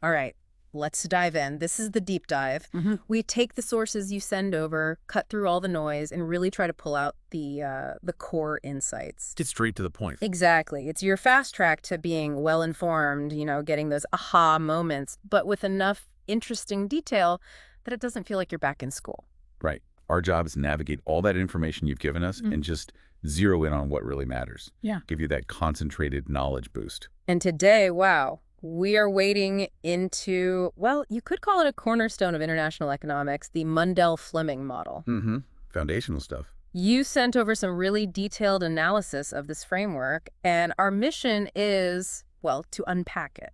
All right, let's dive in. This is the deep dive. We take the sources you send over, cut through all the noise, and really try to pull out the core insights. Get straight to the point. Exactly. It's your fast track to being well-informed, getting those aha moments, but with enough interesting detail that it doesn't feel like you're back in school. Right. Our job is to navigate all that information you've given us and just zero in on what really matters. Yeah. Give you that concentrated knowledge boost. And today, wow, we are wading into, well, you could call it a cornerstone of international economics, the Mundell-Fleming model. Foundational stuff. You sent over some really detailed analysis of this framework, and our mission is, well, to unpack it.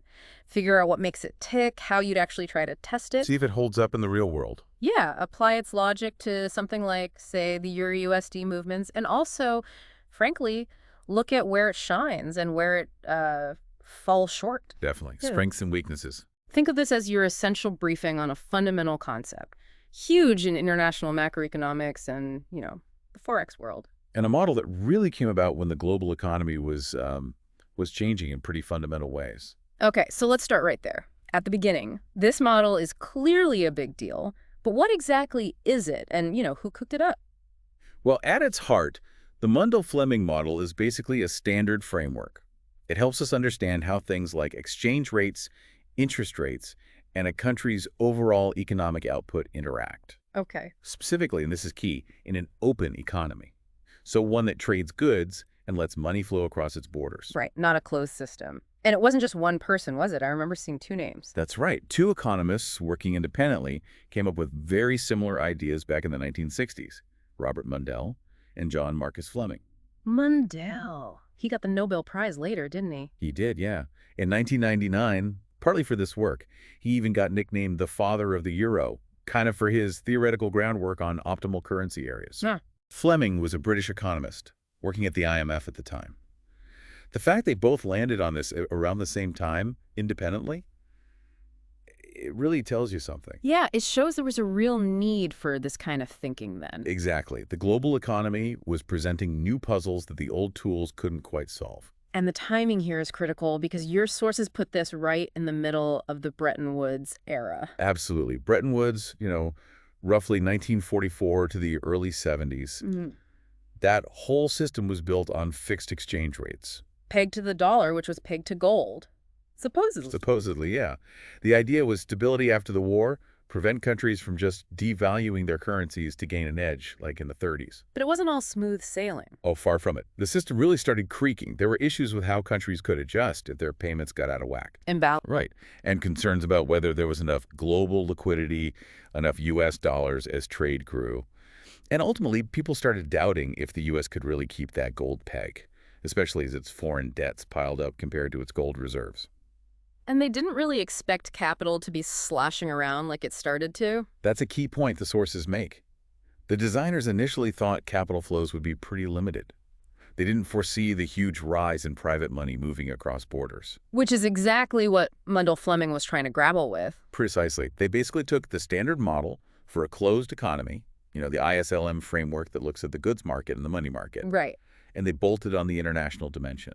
Figure out what makes it tick, how you'd actually try to test it. See if it holds up in the real world. Yeah, apply its logic to something like, say, the Euro-USD movements, and also, frankly, look at where it shines and where it falls short. Definitely. Yeah. Strengths and weaknesses. Think of this as your essential briefing on a fundamental concept. Huge in international macroeconomics and, the Forex world. And a model that really came about when the global economy was changing in pretty fundamental ways. Okay, so let's start right there. At the beginning, this model is clearly a big deal, but what exactly is it? And, who cooked it up? Well, at its heart, the Mundell-Fleming model is basically a standard framework. It helps us understand how things like exchange rates, interest rates, and a country's overall economic output interact. Okay. Specifically, and this is key, in an open economy. So one that trades goods and lets money flow across its borders. Right, not a closed system. And it wasn't just one person, was it? I remember seeing two names. That's right. Two economists working independently came up with very similar ideas back in the 1960s, Robert Mundell and John Marcus Fleming. Mundell. He got the Nobel Prize later, didn't he? He did, yeah. In 1999, partly for this work, he even got nicknamed the father of the euro, kind of for his theoretical groundwork on optimal currency areas. Huh. Fleming was a British economist working at the IMF at the time. The fact they both landed on this around the same time, independently, it really tells you something. Yeah, it shows there was a real need for this kind of thinking then. Exactly. The global economy was presenting new puzzles that the old tools couldn't quite solve. And the timing here is critical because your sources put this right in the middle of the Bretton Woods era. Absolutely. Bretton Woods, roughly 1944 to the early 70s. That whole system was built on fixed exchange rates. Pegged to the dollar, which was pegged to gold. Supposedly. Supposedly, yeah. The idea was stability after the war, prevent countries from just devaluing their currencies to gain an edge, like in the 30s. But it wasn't all smooth sailing. Oh, far from it. The system really started creaking. There were issues with how countries could adjust if their payments got out of whack. Imbalance. Right. And concerns about whether there was enough global liquidity, enough U.S. dollars as trade grew. And ultimately, people started doubting if the U.S. could really keep that gold peg, especially as its foreign debts piled up compared to its gold reserves. And they didn't really expect capital to be sloshing around like it started to. That's a key point the sources make. The designers initially thought capital flows would be pretty limited. They didn't foresee the huge rise in private money moving across borders. Which is exactly what Mundell-Fleming was trying to grapple with. Precisely. They basically took the standard model for a closed economy, the ISLM framework that looks at the goods market and the money market. Right. And they bolted on the international dimension.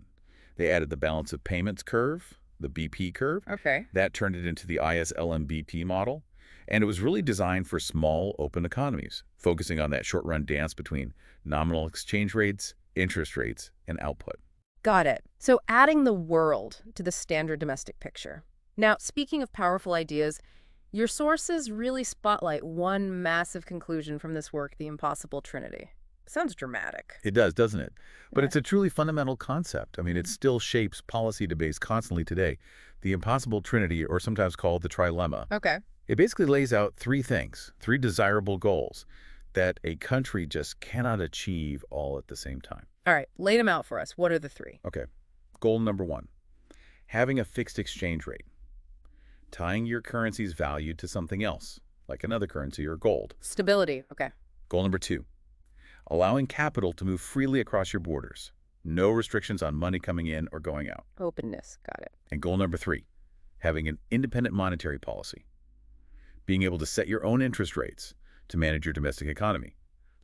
They added the balance of payments curve, the BP curve. Okay. That turned it into the ISLM BP model. And it was really designed for small, open economies, focusing on that short-run dance between nominal exchange rates, interest rates, and output. Got it. So adding the world to the standard domestic picture. Now, speaking of powerful ideas, your sources really spotlight one massive conclusion from this work, the impossible Trinity. Sounds dramatic. It does, doesn't it? But Yeah. it's a truly fundamental concept. I mean, it still shapes policy debates constantly today. The impossible trinity, or sometimes called the trilemma. Okay. It basically lays out three things, three desirable goals that a country just cannot achieve all at the same time. All right, lay them out for us. What are the three? Okay. Goal number one, having a fixed exchange rate. Tying your currency's value to something else, like another currency or gold. Stability. Okay. Goal number two, allowing capital to move freely across your borders. No restrictions on money coming in or going out. Openness. Got it. And goal number three, having an independent monetary policy. Being able to set your own interest rates to manage your domestic economy,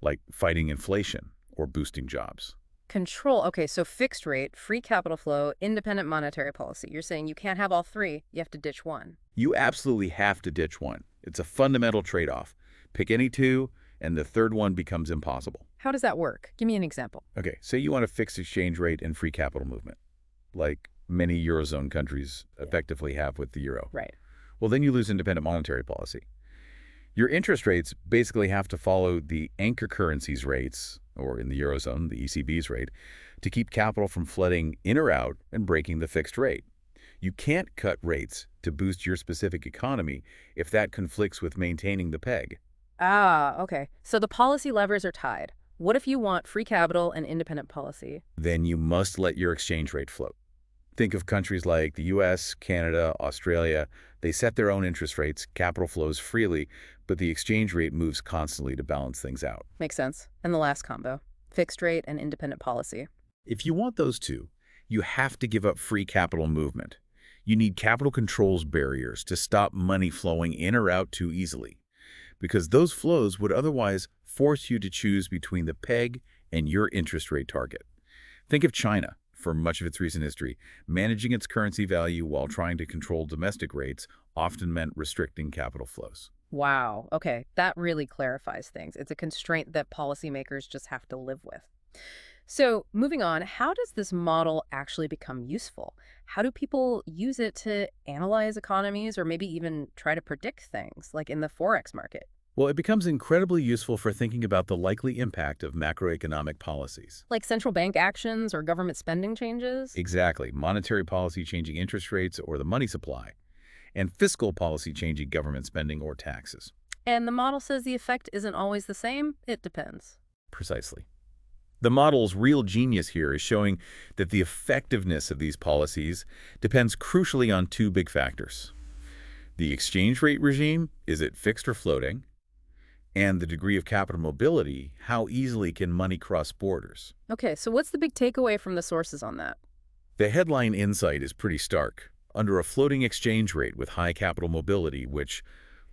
like fighting inflation or boosting jobs. Control. Okay, so fixed rate, free capital flow, independent monetary policy. You're saying you can't have all three. You have to ditch one. You absolutely have to ditch one. It's a fundamental trade-off. Pick any two, and the third one becomes impossible. How does that work? Give me an example. Okay, say you want a fixed exchange rate and free capital movement, like many Eurozone countries effectively have with the euro. Right. Well, then you lose independent monetary policy. Your interest rates basically have to follow the anchor currency's rates, or in the Eurozone, the ECB's rate, to keep capital from flooding in or out and breaking the fixed rate. You can't cut rates to boost your specific economy if that conflicts with maintaining the peg. Ah, okay. So the policy levers are tied. What if you want free capital and independent policy? Then you must let your exchange rate float. Think of countries like the US, Canada, Australia. They set their own interest rates, capital flows freely, but the exchange rate moves constantly to balance things out. Makes sense. And the last combo, fixed rate and independent policy. If you want those two, you have to give up free capital movement. You need capital controls barriers to stop money flowing in or out too easily, because those flows would otherwise force you to choose between the peg and your interest rate target. Think of China. For much of its recent history, managing its currency value while trying to control domestic rates often meant restricting capital flows. Wow. Okay, that really clarifies things. It's a constraint that policymakers just have to live with. So moving on, how does this model actually become useful? How do people use it to analyze economies or maybe even try to predict things, like in the Forex market? Well, it becomes incredibly useful for thinking about the likely impact of macroeconomic policies. Like central bank actions or government spending changes? Exactly. Monetary policy changing interest rates or the money supply, and fiscal policy changing government spending or taxes. And the model says the effect isn't always the same. It depends. Precisely. The model's real genius here is showing that the effectiveness of these policies depends crucially on two big factors. The exchange rate regime, is it fixed or floating? And the degree of capital mobility, how easily can money cross borders? Okay, so what's the big takeaway from the sources on that? The headline insight is pretty stark. Under a floating exchange rate with high capital mobility, which,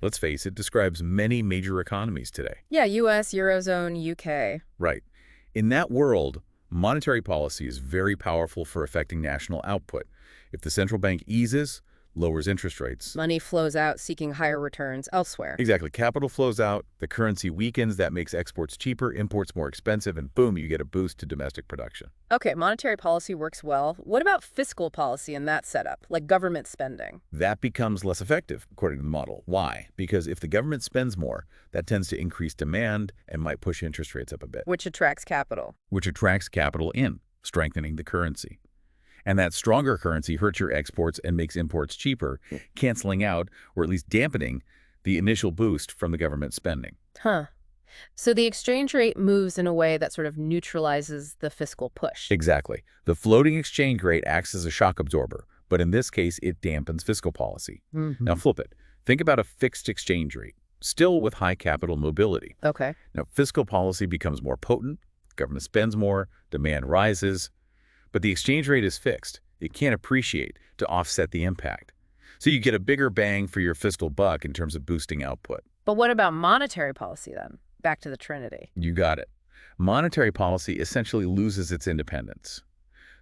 let's face it, describes many major economies today. Yeah, US, Eurozone, UK. Right. In that world, monetary policy is very powerful for affecting national output. If the central bank eases, lowers interest rates. Money flows out seeking higher returns elsewhere. Exactly. Capital flows out, the currency weakens, that makes exports cheaper, imports more expensive, and boom, you get a boost to domestic production. Okay, monetary policy works well. What about fiscal policy in that setup, like government spending? That becomes less effective, according to the model. Why? Because if the government spends more, that tends to increase demand and might push interest rates up a bit. Which attracts capital. Which attracts capital in, strengthening the currency. And that stronger currency hurts your exports and makes imports cheaper, canceling out, or at least dampening, the initial boost from the government spending. Huh. So the exchange rate moves in a way that sort of neutralizes the fiscal push. Exactly. The floating exchange rate acts as a shock absorber, but in this case, it dampens fiscal policy. Now flip it. Think about a fixed exchange rate, still with high capital mobility. Okay. Now, fiscal policy becomes more potent, government spends more, demand rises, but the exchange rate is fixed. It can't appreciate to offset the impact. So you get a bigger bang for your fiscal buck in terms of boosting output. But what about monetary policy then? Back to the Trinity. You got it. Monetary policy essentially loses its independence.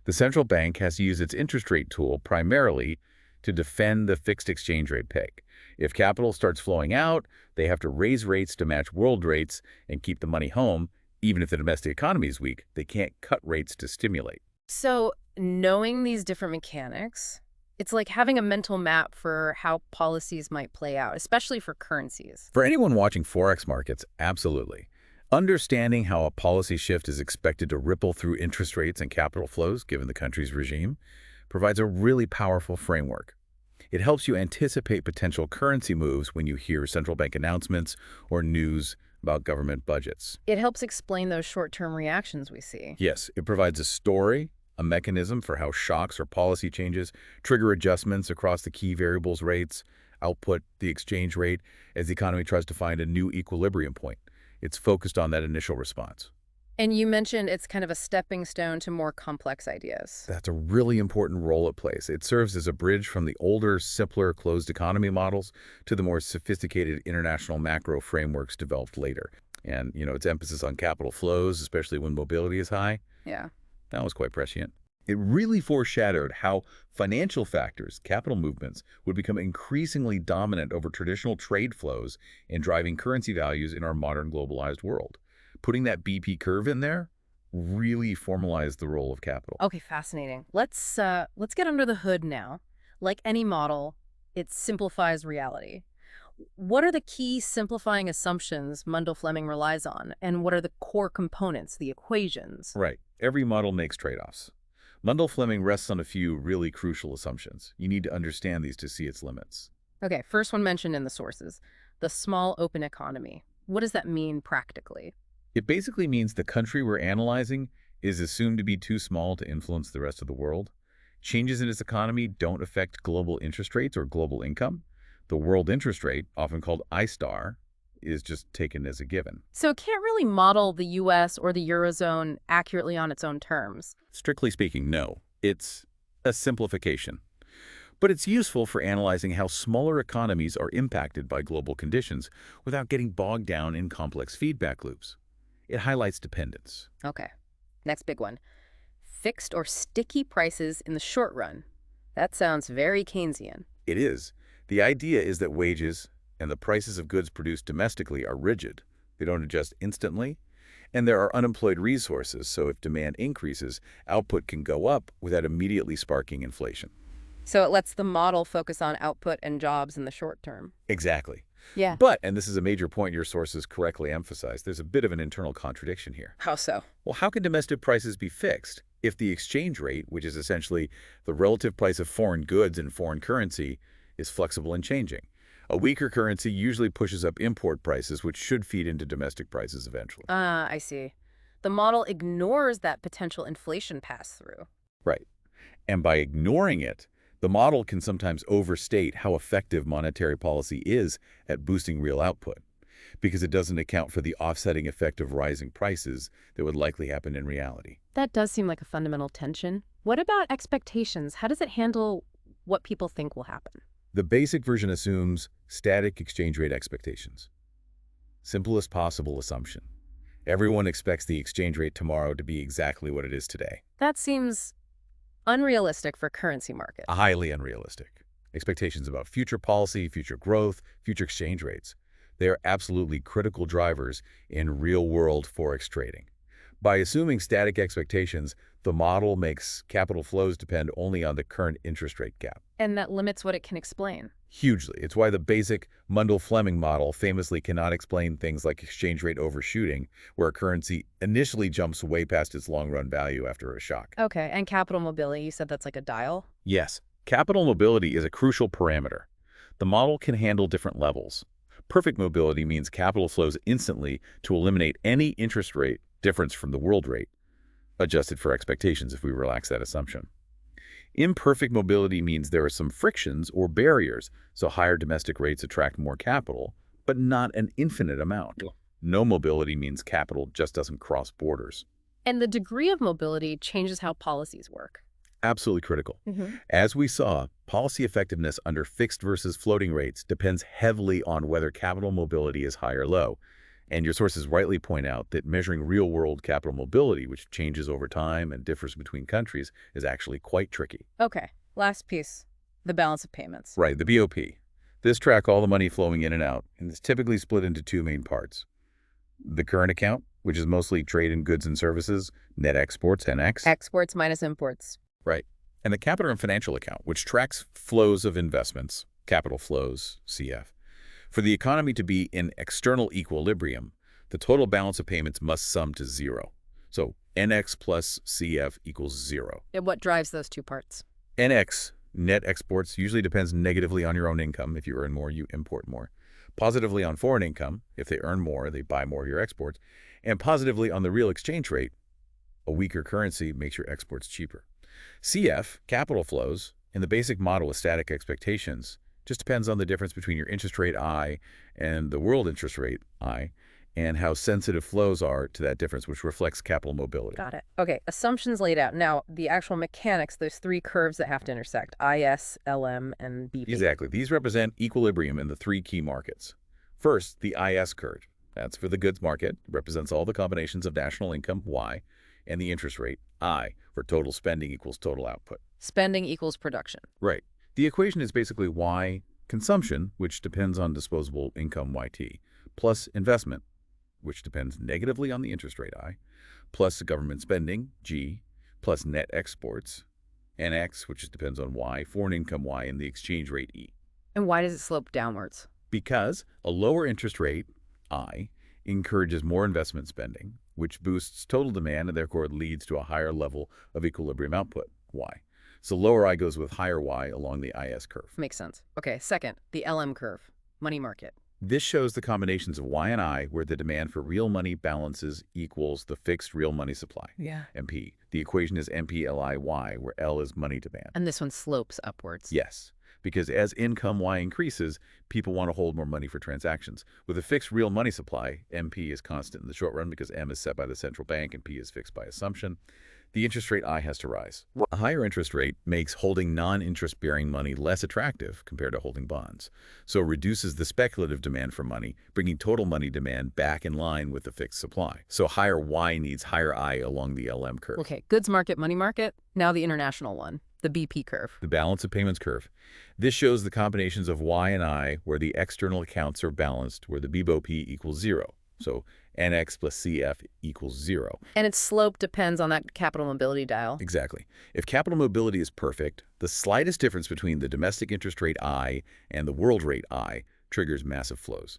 The central bank has to use its interest rate tool primarily to defend the fixed exchange rate peg. If capital starts flowing out, they have to raise rates to match world rates and keep the money home. Even if the domestic economy is weak, they can't cut rates to stimulate. So knowing these different mechanics, it's like having a mental map for how policies might play out, especially for currencies. For anyone watching Forex markets, absolutely. Understanding how a policy shift is expected to ripple through interest rates and capital flows, given the country's regime, provides a really powerful framework. It helps you anticipate potential currency moves when you hear central bank announcements or news about government budgets. It helps explain those short-term reactions we see. Yes, it provides a story, a mechanism for how shocks or policy changes trigger adjustments across the key variables rates, output, the exchange rate, as the economy tries to find a new equilibrium point. It's focused on that initial response. And you mentioned it's kind of a stepping stone to more complex ideas. That's a really important role it plays. It serves as a bridge from the older, simpler closed economy models to the more sophisticated international macro frameworks developed later. And, its emphasis on capital flows, especially when mobility is high, Yeah. That was quite prescient. It really foreshadowed how financial factors, capital movements, would become increasingly dominant over traditional trade flows and driving currency values in our modern globalized world. Putting that BP curve in there really formalized the role of capital. Okay, fascinating. Let's get under the hood now. Like any model, it simplifies reality. What are the key simplifying assumptions Mundell-Fleming relies on, and what are the core components, the equations? Right. Every model makes trade-offs. Mundell-Fleming rests on a few really crucial assumptions. You need to understand these to see its limits. Okay, first one mentioned in the sources, the small open economy. What does that mean practically? It basically means the country we're analyzing is assumed to be too small to influence the rest of the world. Changes in its economy don't affect global interest rates or global income. The world interest rate, often called I star, is just taken as a given. So it can't really model the US or the Eurozone accurately on its own terms. Strictly speaking, no. It's a simplification. But it's useful for analyzing how smaller economies are impacted by global conditions without getting bogged down in complex feedback loops. It highlights dependence. Okay, next big one. Fixed or sticky prices in the short run. That sounds very Keynesian. It is. The idea is that wages and the prices of goods produced domestically are rigid. They don't adjust instantly, and there are unemployed resources, so if demand increases, output can go up without immediately sparking inflation. So it lets the model focus on output and jobs in the short term. Exactly. Yeah. But, and this is a major point your sources correctly emphasize, there's a bit of an internal contradiction here. How so? Well, how can domestic prices be fixed if the exchange rate, which is essentially the relative price of foreign goods in foreign currency, is flexible and changing? A weaker currency usually pushes up import prices, which should feed into domestic prices eventually. Ah, I see. The model ignores that potential inflation pass-through. Right. And by ignoring it, the model can sometimes overstate how effective monetary policy is at boosting real output, because it doesn't account for the offsetting effect of rising prices that would likely happen in reality. That does seem like a fundamental tension. What about expectations? How does it handle what people think will happen? The basic version assumes static exchange rate expectations. Simplest possible assumption. Everyone expects the exchange rate tomorrow to be exactly what it is today. That seems unrealistic for currency markets. Highly unrealistic. Expectations about future policy, future growth, future exchange rates. They are absolutely critical drivers in real-world forex trading. By assuming static expectations, the model makes capital flows depend only on the current interest rate gap. And that limits what it can explain. Hugely. It's why the basic Mundell-Fleming model famously cannot explain things like exchange rate overshooting, where a currency initially jumps way past its long-run value after a shock. Okay, and capital mobility, you said that's like a dial? Yes, capital mobility is a crucial parameter. The model can handle different levels. Perfect mobility means capital flows instantly to eliminate any interest rate difference from the world rate, adjusted for expectations if we relax that assumption. Imperfect mobility means there are some frictions or barriers, so higher domestic rates attract more capital, but not an infinite amount. No mobility means capital just doesn't cross borders. And the degree of mobility changes how policies work. Absolutely critical. As we saw, policy effectiveness under fixed versus floating rates depends heavily on whether capital mobility is high or low. And your sources rightly point out that measuring real-world capital mobility, which changes over time and differs between countries, is actually quite tricky. Okay, last piece, the balance of payments. Right, the BOP. This tracks all the money flowing in and out, and it's typically split into two main parts. The current account, which is mostly trade in goods and services, net exports, NX. Exports minus imports. Right. And the capital and financial account, which tracks flows of investments, capital flows, CF. For the economy to be in external equilibrium, the total balance of payments must sum to zero. So NX plus CF equals zero. And what drives those two parts? NX, net exports, usually depends negatively on your own income. If you earn more, you import more. Positively on foreign income. If they earn more, they buy more of your exports. And positively on the real exchange rate. A weaker currency makes your exports cheaper. CF, capital flows, in the basic model with static expectations, just depends on the difference between your interest rate I and the world interest rate I, and how sensitive flows are to that difference, which reflects capital mobility. Got it. Okay, assumptions laid out. Now, the actual mechanics, those three curves that have to intersect, IS, LM, and BP. Exactly. These represent equilibrium in the three key markets. First, the IS curve. That's for the goods market. It represents all the combinations of national income, Y, and the interest rate, I, for total spending equals total output. Spending equals production. Right. The equation is basically Y consumption, which depends on disposable income YT, plus investment, which depends negatively on the interest rate I, plus government spending G, plus net exports NX, which depends on Y, foreign income Y, and the exchange rate E. And why does it slope downwards? Because a lower interest rate, I, encourages more investment spending, which boosts total demand and therefore leads to a higher level of equilibrium output, Y. So lower I goes with higher Y along the IS curve. Makes sense. Okay, second, the LM curve, money market. This shows the combinations of Y and I where the demand for real money balances equals the fixed real money supply, Yeah. MP. The equation is MPLIY, where L is money demand. And this one slopes upwards. Yes, because as income Y increases, people want to hold more money for transactions. With a fixed real money supply, MP is constant in the short run because M is set by the central bank and P is fixed by assumption. The interest rate I has to rise. A higher interest rate makes holding non-interest-bearing money less attractive compared to holding bonds, so it reduces the speculative demand for money, bringing total money demand back in line with the fixed supply. So higher Y needs higher I along the LM curve. Okay, goods market, money market. Now the international one, the BP curve. The balance of payments curve. This shows the combinations of Y and I where the external accounts are balanced, where the BBOP equals 0. So NX plus CF equals 0. And its slope depends on that capital mobility dial. Exactly. If capital mobility is perfect, the slightest difference between the domestic interest rate I and the world rate I triggers massive flows.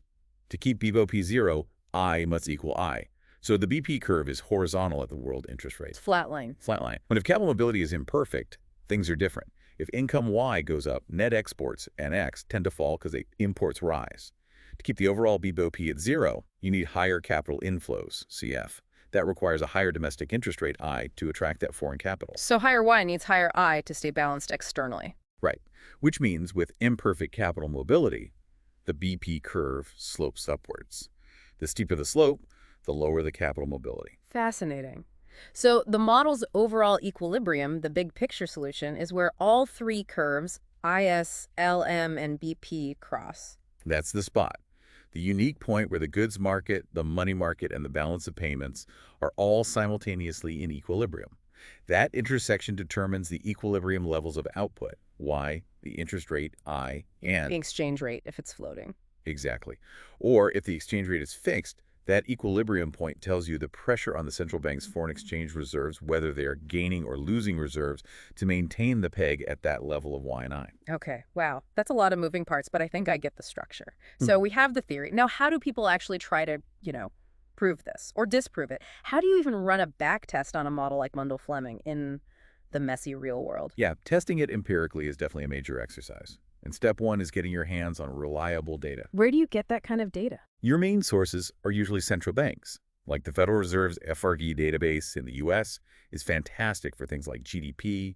To keep BBOP 0, I must equal I. So the BP curve is horizontal at the world interest rate. It's flat line. Flat line. But if capital mobility is imperfect, things are different. If income Y goes up, net exports, NX, tend to fall because imports rise. To keep the overall BBOP at 0, you need higher capital inflows, CF. That requires a higher domestic interest rate, I, to attract that foreign capital. So higher Y needs higher I to stay balanced externally. Right. Which means with imperfect capital mobility, the BP curve slopes upwards. The steeper the slope, the lower the capital mobility. Fascinating. So the model's overall equilibrium, the big picture solution, is where all three curves, IS, LM, and BP, cross. That's the spot. The unique point where the goods market, the money market, and the balance of payments are all simultaneously in equilibrium. That intersection determines the equilibrium levels of output, Y, the interest rate, I, and The exchange rate, if it's floating. exactly. Or if the exchange rate is fixed, that equilibrium point tells you the pressure on the central bank's foreign exchange reserves, whether they are gaining or losing reserves, to maintain the peg at that level of Y and I. Okay, wow. That's a lot of moving parts, but I think I get the structure. So we have the theory. Now, how do people actually try to, prove this or disprove it? How do you even run a back test on a model like Mundell-Fleming in the messy real world? Yeah, testing it empirically is definitely a major exercise. And step one is getting your hands on reliable data. Where do you get that kind of data? Your main sources are usually central banks. Like the Federal Reserve's FRG database in the U.S. is fantastic for things like GDP,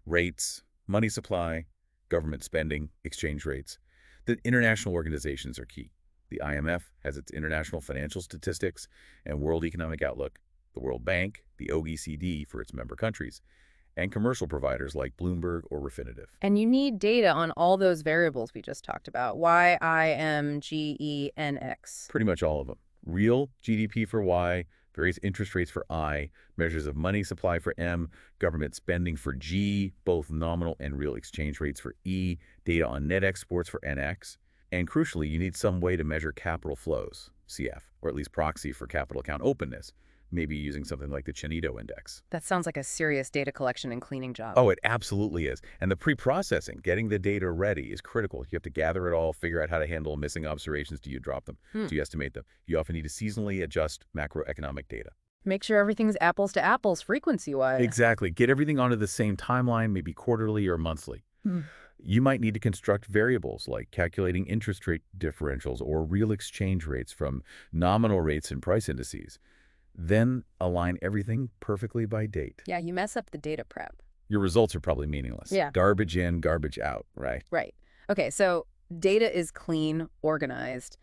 rates, money supply, government spending, exchange rates. The international organizations are key. The IMF has its international financial statistics and World Economic Outlook, the World Bank, the OECD for its member countries, and commercial providers like Bloomberg or Refinitiv. And you need data on all those variables we just talked about, Y, I, M, G, E, N, X. Pretty much all of them. Real GDP for Y, various interest rates for I, measures of money supply for M, government spending for G, both nominal and real exchange rates for E, data on net exports for NX, and crucially, you need some way to measure capital flows, CF, or at least proxy for capital account openness, maybe using something like the Trinity index. That sounds like a serious data collection and cleaning job. Oh, it absolutely is. And the pre-processing, getting the data ready, is critical. You have to gather it all, figure out how to handle missing observations. Do you drop them? Do you estimate them? You often need to seasonally adjust macroeconomic data. Make sure everything's apples to apples frequency-wise. Exactly. Get everything onto the same timeline, maybe quarterly or monthly. You might need to construct variables like calculating interest rate differentials or real exchange rates from nominal rates and price indices. Then align everything perfectly by date. Yeah, you mess up the data prep. Your results are probably meaningless. Yeah. Garbage in, garbage out, right? Right. Okay, so data is clean, organized.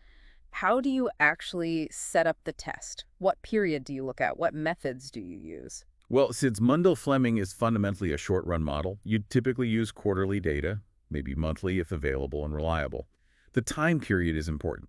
How do you actually set up the test? What period do you look at? What methods do you use? Well, since Mundell-Fleming is fundamentally a short-run model, you'd typically use quarterly data, maybe monthly if available and reliable. The time period is important.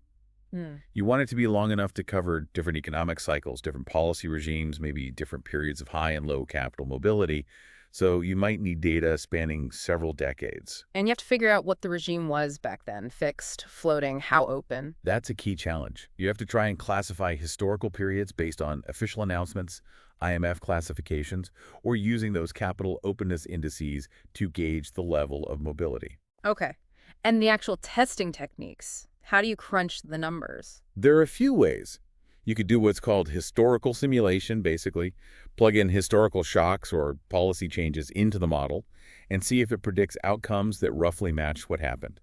Hmm. You want it to be long enough to cover different economic cycles, different policy regimes, maybe different periods of high and low capital mobility. So you might need data spanning several decades. And you have to figure out what the regime was back then, fixed, floating, how open. That's a key challenge. You have to try and classify historical periods based on official announcements, IMF classifications, or using those capital openness indices to gauge the level of mobility. Okay. And the actual testing techniques. How do you crunch the numbers? There are a few ways. You could do what's called historical simulation, basically. Plug in historical shocks or policy changes into the model and see if it predicts outcomes that roughly match what happened.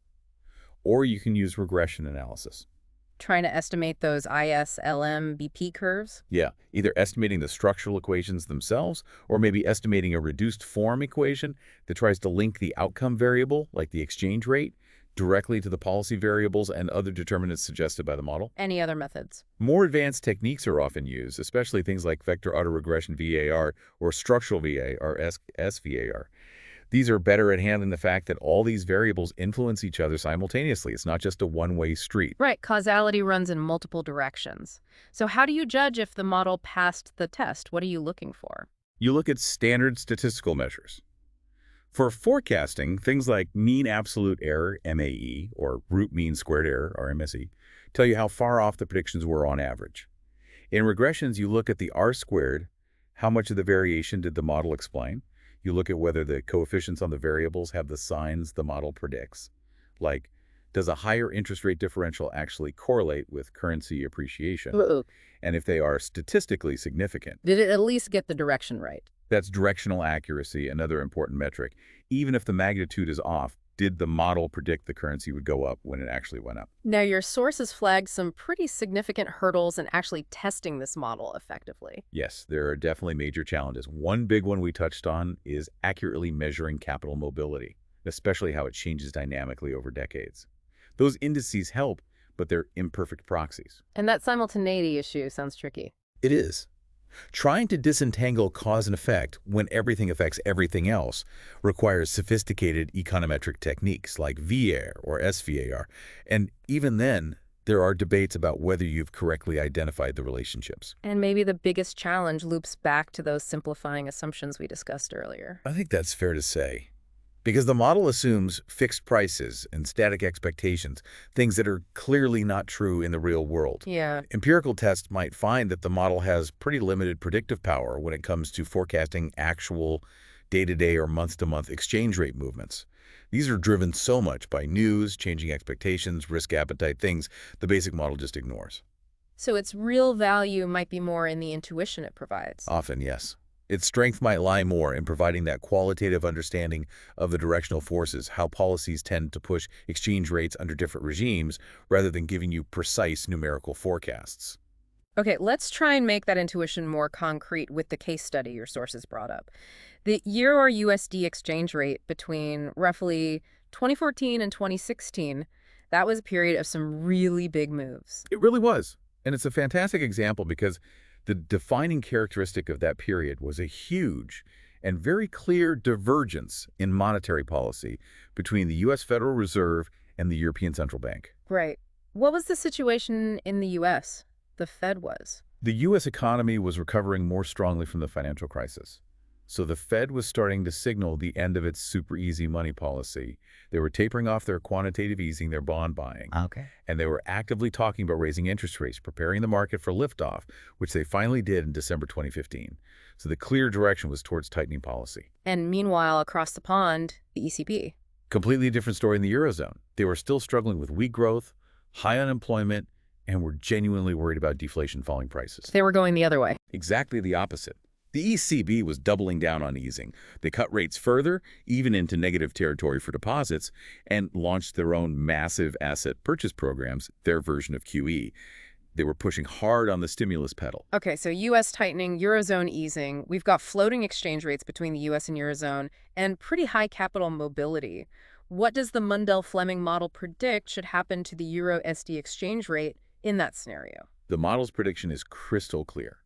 Or you can use regression analysis. Trying to estimate those ISLM-BP curves? Yeah, either estimating the structural equations themselves or maybe estimating a reduced form equation that tries to link the outcome variable, like the exchange rate, directly to the policy variables and other determinants suggested by the model. Any other methods? More advanced techniques are often used, especially things like vector autoregression VAR or structural VA or SVAR. These are better at handling the fact that all these variables influence each other simultaneously. It's not just a one-way street. Right, causality runs in multiple directions. So how do you judge if the model passed the test? What are you looking for? You look at standard statistical measures. For forecasting, things like mean absolute error, MAE, or root mean squared error, or MSE, tell you how far off the predictions were on average. In regressions, you look at the R-squared, how much of the variation did the model explain? You look at whether the coefficients on the variables have the signs the model predicts. Like, does a higher interest rate differential actually correlate with currency appreciation? Uh-oh. And if they are statistically significant. Did it at least get the direction right? That's directional accuracy, another important metric. Even if the magnitude is off, did the model predict the currency would go up when it actually went up? Now, your sources flagged some pretty significant hurdles in actually testing this model effectively. Yes, there are definitely major challenges. One big one we touched on is accurately measuring capital mobility, especially how it changes dynamically over decades. Those indices help, but they're imperfect proxies. And that simultaneity issue sounds tricky. It is. Trying to disentangle cause and effect when everything affects everything else requires sophisticated econometric techniques like VAR or SVAR, and even then, there are debates about whether you've correctly identified the relationships. And maybe the biggest challenge loops back to those simplifying assumptions we discussed earlier. I think that's fair to say. Because the model assumes fixed prices and static expectations, things that are clearly not true in the real world. Yeah. Empirical tests might find that the model has pretty limited predictive power when it comes to forecasting actual day-to-day or month-to-month exchange rate movements. These are driven so much by news, changing expectations, risk appetite, things the basic model just ignores. So its real value might be more in the intuition it provides. Often, yes. Its strength might lie more in providing that qualitative understanding of the directional forces, how policies tend to push exchange rates under different regimes, rather than giving you precise numerical forecasts. Okay, let's try and make that intuition more concrete with the case study your sources brought up. The Euro USD exchange rate between roughly 2014 and 2016, that was a period of some really big moves. It really was. And it's a fantastic example because the defining characteristic of that period was a huge and very clear divergence in monetary policy between the U.S. Federal Reserve and the European Central Bank. Right. What was the situation in the U.S.? The Fed was. The U.S. economy was recovering more strongly from the financial crisis. So the Fed was starting to signal the end of its super easy money policy. They were tapering off their quantitative easing, their bond buying. Okay. And they were actively talking about raising interest rates, preparing the market for liftoff, which they finally did in December 2015. So the clear direction was towards tightening policy. And meanwhile, across the pond, the ECB. Completely different story in the Eurozone. They were still struggling with weak growth, high unemployment, and were genuinely worried about deflation, falling prices. They were going the other way. Exactly the opposite. The ECB was doubling down on easing. They cut rates further, even into negative territory for deposits, and launched their own massive asset purchase programs, their version of QE. They were pushing hard on the stimulus pedal. Okay, so U.S. tightening, Eurozone easing. We've got floating exchange rates between the U.S. and Eurozone, and pretty high capital mobility. What does the Mundell-Fleming model predict should happen to the Euro-SD exchange rate in that scenario? The model's prediction is crystal clear.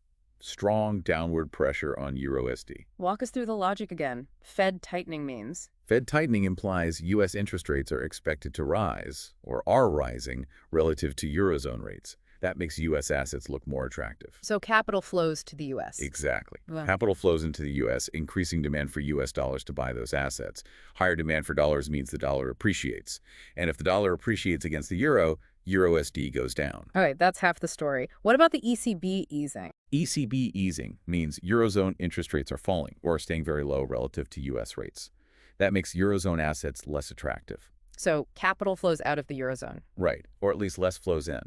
Strong downward pressure on Euro-SD. Walk us through the logic again. Fed tightening means. Fed tightening implies U.S. interest rates are expected to rise, or are rising, relative to Eurozone rates. That makes U.S. assets look more attractive. So capital flows to the U.S. Exactly. Wow. Capital flows into the U.S., increasing demand for U.S. dollars to buy those assets. Higher demand for dollars means the dollar appreciates. And if the dollar appreciates against the euro, EURUSD goes down. All right, that's half the story. What about the ECB easing? ECB easing means Eurozone interest rates are falling or staying very low relative to U.S. rates. That makes Eurozone assets less attractive. So capital flows out of the Eurozone. Right, or at least less flows in.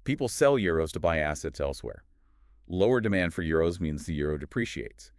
People sell euros to buy assets elsewhere. Lower demand for euros means the euro depreciates.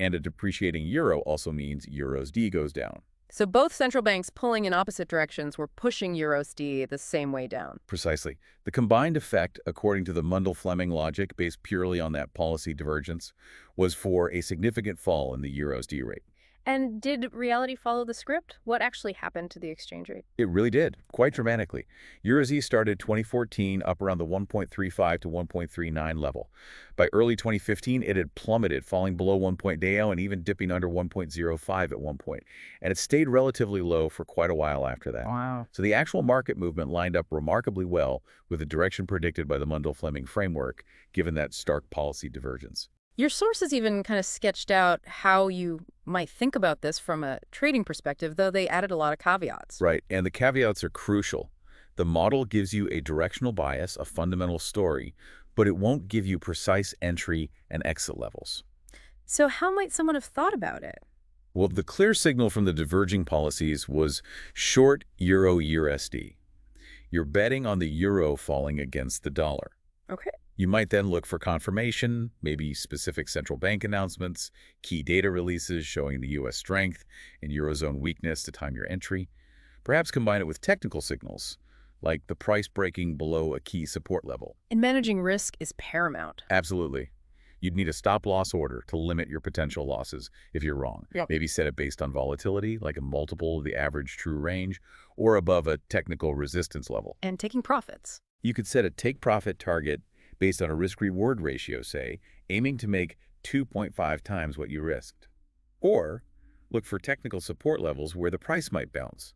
And a depreciating euro also means EURUSD goes down. So both central banks pulling in opposite directions were pushing EURUSD the same way down. Precisely. The combined effect, according to the Mundell-Fleming logic based purely on that policy divergence, was for a significant fall in the EURUSD rate. And did reality follow the script? What actually happened to the exchange rate? It really did, quite dramatically. EURUSD started 2014 up around the 1.35 to 1.39 level. By early 2015, it had plummeted, falling below 1.0 and even dipping under 1.05 at one point. And it stayed relatively low for quite a while after that. Wow. So the actual market movement lined up remarkably well with the direction predicted by the Mundell-Fleming framework, given that stark policy divergence. Your sources even kind of sketched out how you might think about this from a trading perspective, though they added a lot of caveats. Right, and the caveats are crucial. The model gives you a directional bias, a fundamental story, but it won't give you precise entry and exit levels. So how might someone have thought about it? Well, the clear signal from the diverging policies was short euro-USD. You're betting on the euro falling against the dollar. Okay. You might then look for confirmation, maybe specific central bank announcements, key data releases showing the U.S. strength and Eurozone weakness to time your entry. Perhaps combine it with technical signals, like the price breaking below a key support level. And managing risk is paramount. Absolutely. You'd need a stop-loss order to limit your potential losses if you're wrong. Yep. Maybe set it based on volatility, like a multiple of the average true range, or above a technical resistance level. And taking profits. You could set a take-profit target based on a risk-reward ratio, say, aiming to make 2.5 times what you risked. Or look for technical support levels where the price might bounce.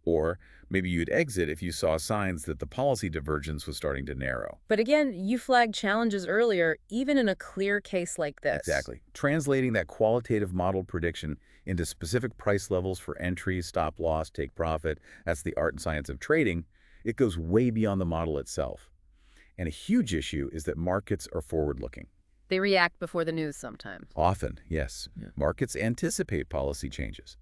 Or maybe you'd exit if you saw signs that the policy divergence was starting to narrow. But again, you flagged challenges earlier, even in a clear case like this. Exactly. Translating that qualitative model prediction into specific price levels for entry, stop loss, take profit, that's the art and science of trading, it goes way beyond the model itself. And a huge issue is that markets are forward-looking. They react before the news sometimes. Often, yes. Yeah. Markets anticipate policy changes.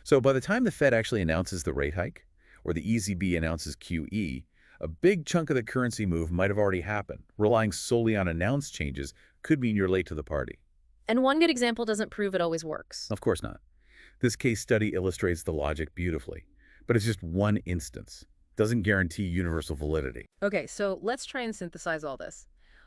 So by the time the Fed actually announces the rate hike, or the ECB announces QE, a big chunk of the currency move might have already happened. Relying solely on announced changes could mean you're late to the party. And one good example doesn't prove it always works. Of course not. This case study illustrates the logic beautifully, but it's just one instance. Doesn't guarantee universal validity. Okay, so let's try and synthesize all this.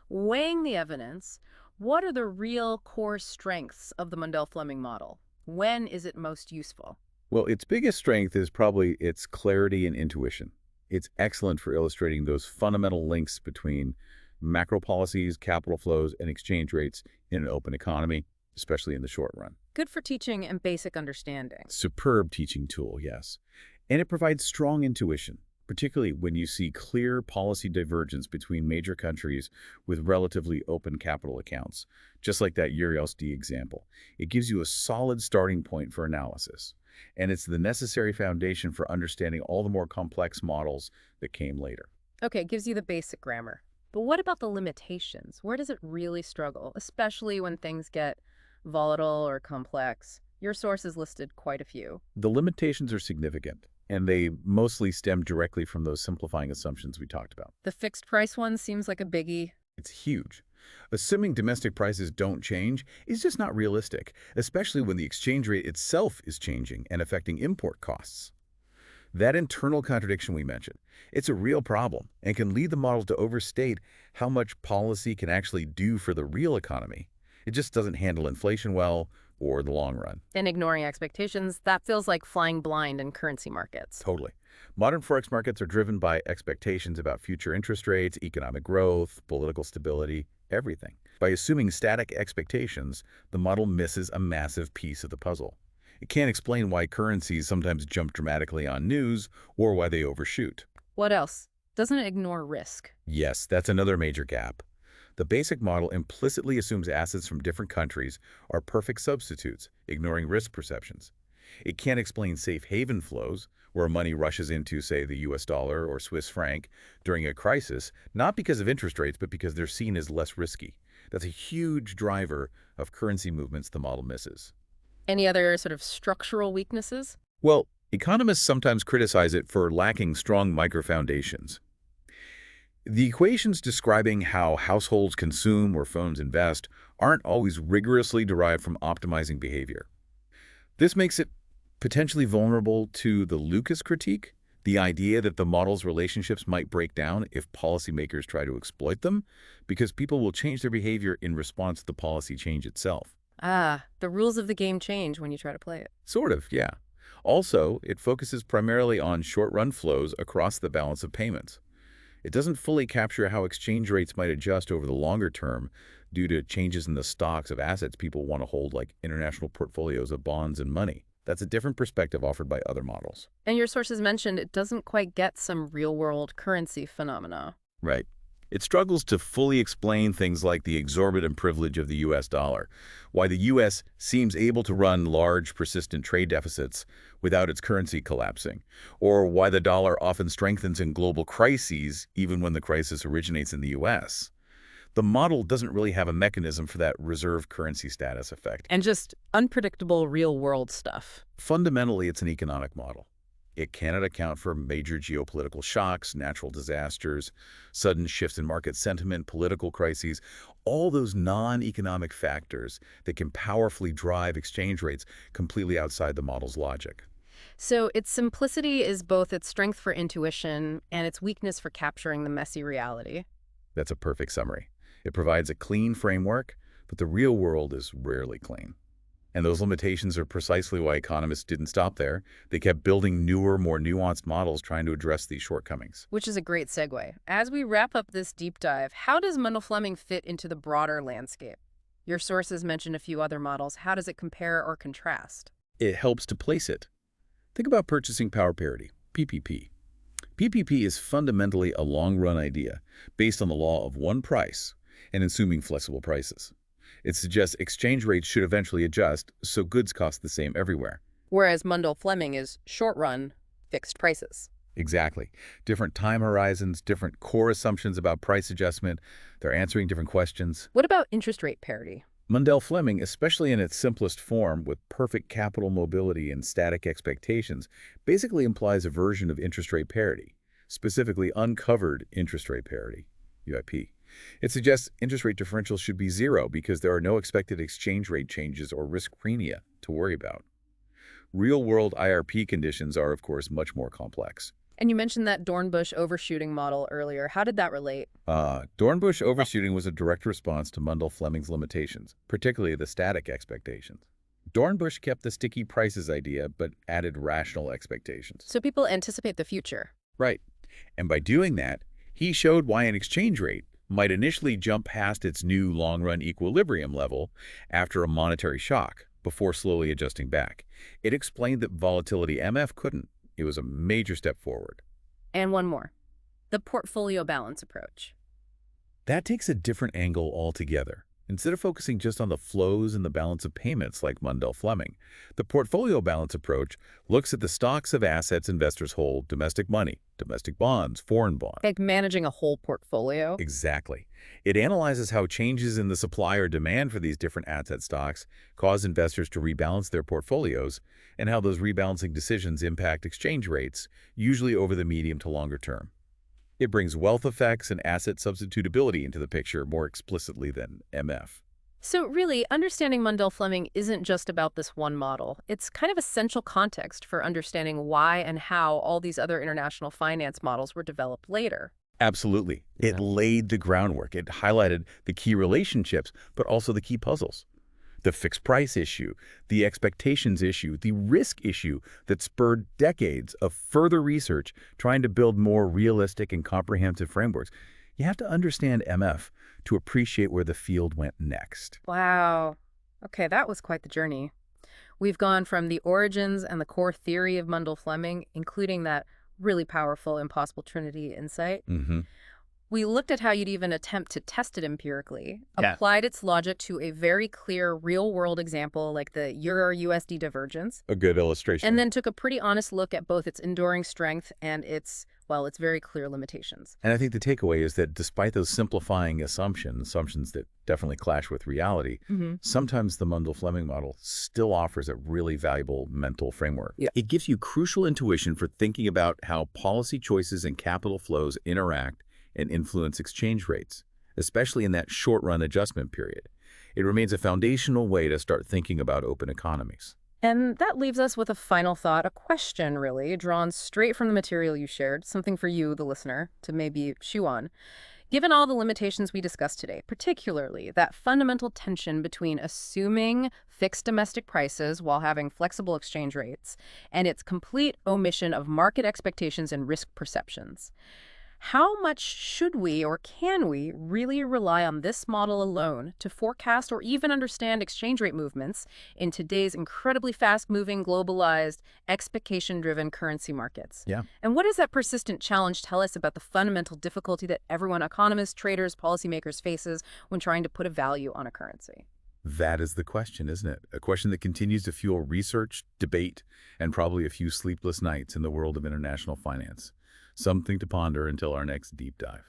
Weighing the evidence, what are the real core strengths of the Mundell-Fleming model? When is it most useful? Well, its biggest strength is probably its clarity and intuition. It's excellent for illustrating those fundamental links between macro policies, capital flows, and exchange rates in an open economy, especially in the short run. Good for teaching and basic understanding. Superb teaching tool, yes. And it provides strong intuition, particularly when you see clear policy divergence between major countries with relatively open capital accounts, just like that EURUSD example. It gives you a solid starting point for analysis, and it's the necessary foundation for understanding all the more complex models that came later. Okay, it gives you the basic grammar. But what about the limitations? Where does it really struggle, especially when things get volatile or complex? Your sources listed quite a few. The limitations are significant, and they mostly stem directly from those simplifying assumptions we talked about. The fixed price one seems like a biggie. It's huge. Assuming domestic prices don't change is just not realistic, especially when the exchange rate itself is changing and affecting import costs. That internal contradiction we mentioned, it's a real problem and can lead the model to overstate how much policy can actually do for the real economy. It just doesn't handle inflation well or the long run. And ignoring expectations, that feels like flying blind in currency markets. Totally. Modern forex markets are driven by expectations about future interest rates, economic growth, political stability, everything. By assuming static expectations, the model misses a massive piece of the puzzle. It can't explain why currencies sometimes jump dramatically on news or why they overshoot. What else? Doesn't it ignore risk? Yes, that's another major gap. The basic model implicitly assumes assets from different countries are perfect substitutes, ignoring risk perceptions. It can't explain safe haven flows, where money rushes into, say, the US dollar or Swiss franc during a crisis, not because of interest rates, but because they're seen as less risky. That's a huge driver of currency movements the model misses. Any other sort of structural weaknesses? Well, economists sometimes criticize it for lacking strong microfoundations. The equations describing how households consume or firms invest aren't always rigorously derived from optimizing behavior. This makes it potentially vulnerable to the Lucas critique, the idea that the model's relationships might break down if policymakers try to exploit them, because people will change their behavior in response to the policy change itself. Ah, the rules of the game change when you try to play it. Sort of, yeah. Also, it focuses primarily on short-run flows across the balance of payments. It doesn't fully capture how exchange rates might adjust over the longer term due to changes in the stocks of assets people want to hold, like international portfolios of bonds and money. That's a different perspective offered by other models. And your sources mentioned it doesn't quite get some real-world currency phenomena. Right. It struggles to fully explain things like the exorbitant privilege of the US dollar, why the US seems able to run large, persistent trade deficits without its currency collapsing, or why the dollar often strengthens in global crises even when the crisis originates in the US. The model doesn't really have a mechanism for that reserve currency status effect. And just unpredictable real-world stuff. Fundamentally, it's an economic model. It cannot account for major geopolitical shocks, natural disasters, sudden shifts in market sentiment, political crises, all those non-economic factors that can powerfully drive exchange rates completely outside the model's logic. So its simplicity is both its strength for intuition and its weakness for capturing the messy reality. That's a perfect summary. It provides a clean framework, but the real world is rarely clean. And those limitations are precisely why economists didn't stop there. They kept building newer, more nuanced models trying to address these shortcomings. Which is a great segue. As we wrap up this deep dive, how does Mundell-Fleming fit into the broader landscape? Your sources mentioned a few other models. How does it compare or contrast? It helps to place it. Think about purchasing power parity, PPP. PPP is fundamentally a long-run idea based on the law of one price and assuming flexible prices. It suggests exchange rates should eventually adjust, so goods cost the same everywhere. Whereas Mundell-Fleming is short-run, fixed prices. Exactly. Different time horizons, different core assumptions about price adjustment. They're answering different questions. What about interest rate parity? Mundell-Fleming, especially in its simplest form with perfect capital mobility and static expectations, basically implies a version of interest rate parity, specifically uncovered interest rate parity, UIP. It suggests interest rate differentials should be zero because there are no expected exchange rate changes or risk premia to worry about. Real-world IRP conditions are, of course, much more complex. And you mentioned that Dornbusch overshooting model earlier. How did that relate? Dornbusch overshooting was a direct response to Mundell-Fleming's limitations, particularly the static expectations. Dornbusch kept the sticky prices idea, but added rational expectations. So people anticipate the future. Right. And by doing that, he showed why an exchange rate might initially jump past its new long-run equilibrium level after a monetary shock before slowly adjusting back. It explained that volatility MF couldn't. It was a major step forward. And one more, the portfolio balance approach. That takes a different angle altogether. Instead of focusing just on the flows and the balance of payments like Mundell-Fleming, the portfolio balance approach looks at the stocks of assets investors hold, domestic money, domestic bonds, foreign bonds. Like managing a whole portfolio? Exactly. It analyzes how changes in the supply or demand for these different asset stocks cause investors to rebalance their portfolios and how those rebalancing decisions impact exchange rates, usually over the medium to longer term. It brings wealth effects and asset substitutability into the picture more explicitly than MF. So really, understanding Mundell-Fleming isn't just about this one model. It's kind of essential context for understanding why and how all these other international finance models were developed later. Absolutely. It laid the groundwork. It highlighted the key relationships, but also the key puzzles. The fixed price issue, the expectations issue, the risk issue that spurred decades of further research trying to build more realistic and comprehensive frameworks. You have to understand MF to appreciate where the field went next. Wow. Okay, that was quite the journey. We've gone from the origins and the core theory of Mundell-Fleming, including that really powerful impossible Trinity insight. Mm-hmm. We looked at how you'd even attempt to test it empirically, Yeah. applied its logic to a very clear real-world example like the Euro-USD divergence, A good illustration. and then took a pretty honest look at both its enduring strength and its very clear limitations. And I think the takeaway is that despite those simplifying assumptions that definitely clash with reality, sometimes the Mundell-Fleming model still offers a really valuable mental framework. Yeah. It gives you crucial intuition for thinking about how policy choices and capital flows interact and influence exchange rates, especially in that short-run adjustment period. It remains a foundational way to start thinking about open economies. And that leaves us with a final thought, a question really, drawn straight from the material you shared, something for you, the listener, to maybe chew on. Given all the limitations we discussed today, particularly that fundamental tension between assuming fixed domestic prices while having flexible exchange rates and its complete omission of market expectations and risk perceptions, how much should we or can we really rely on this model alone to forecast or even understand exchange rate movements in today's incredibly fast-moving, globalized, expectation-driven currency markets? Yeah. And what does that persistent challenge tell us about the fundamental difficulty that everyone, economists, traders, policymakers, faces when trying to put a value on a currency? That is the question, isn't it? A question that continues to fuel research, debate, and probably a few sleepless nights in the world of international finance. Something to ponder until our next deep dive.